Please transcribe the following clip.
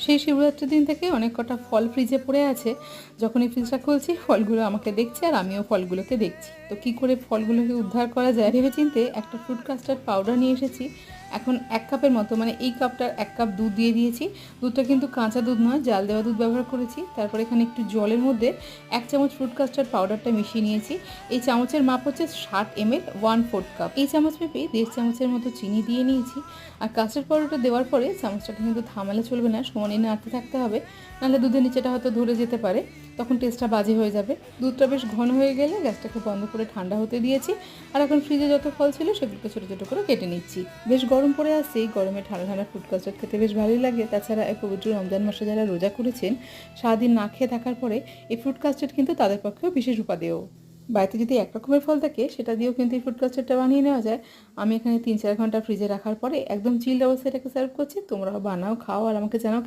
সেই শিবরাত্রির দিন থেকে অনেক কটা ফল ফ্রিজে পড়ে আছে। যখনই ফ্রিজটা খুলছি ফলগুলো আমাকে দেখছে আর আমিও ফলগুলোকে দেখছি। তো কি করে ফলগুলোকে উদ্ধার করা যায় ভেবেচিন্তে একটা ফ্রুট কাস্টার্ড পাউডার নিয়ে এসেছি। এখন 1 কাপের মতো, মানে এই কাপটার 1 কাপ দুধ দিয়ে দিয়েছি। দুধটা কিন্তু কাঁচা দুধ নয়, জাল দেওয়া দুধ ব্যবহার করেছি। তারপর এখানে একটু জলের মধ্যে 1 চামচ ফ্রুট কাস্টার্ড পাউডারটা মিশিয়ে নিয়েছি। এই চামচের মাপ হচ্ছে 60 ml, 1/4 কাপ। এই চামচ মেপে 1.5 চামচের মতো চিনি দিয়ে নিয়েছি। আর কাস্টার্ড পাউডারটা দেওয়ার পরে চামচটাকে কিন্তু থামালে চলবে না, সমানে নাড়তে থাকতে হবে, নাহলে দুধের নিচেটা হয়তো ধরে যেতে পারে, তখন টেস্টটা বাজে হয়ে যাবে। দুধটা বেশ ঘন হয়ে গেলে গ্যাসটাকে বন্ধ করে ঠান্ডা হতে দিয়েছি। আর এখন ফ্রিজে যত ফল ছিল সেগুলোকে ছোটো ছোটো করে কেটে নিচ্ছি। বেশ গরম পড়ে আসছে, এই গরমে ঠান্ডা ঠান্ডা ফ্রুট কাস্টার্ড খেতে বেশ ভালোই লাগে। তাছাড়া এই পবিত্র রমজান মাসে যারা রোজা করেছেন, সারাদিন না খেয়ে থাকার পরে এই ফ্রুট কাস্টার্ড কিন্তু তাদের পক্ষেও বিশেষ উপাদেয়। বাড়িতে যদি এক রকমের ফল থাকে সেটা দিয়েও কিন্তু এই ফ্রুট কাস্টার্ডটা বানিয়ে নেওয়া যায়। আমি এখানে 3-4 ঘন্টা ফ্রিজে রাখার পরে একদম চিল্ড অবস্থায় এটাকে সার্ভ করছি। তোমরাও বানাও, খাও আর আমাকে জানাও।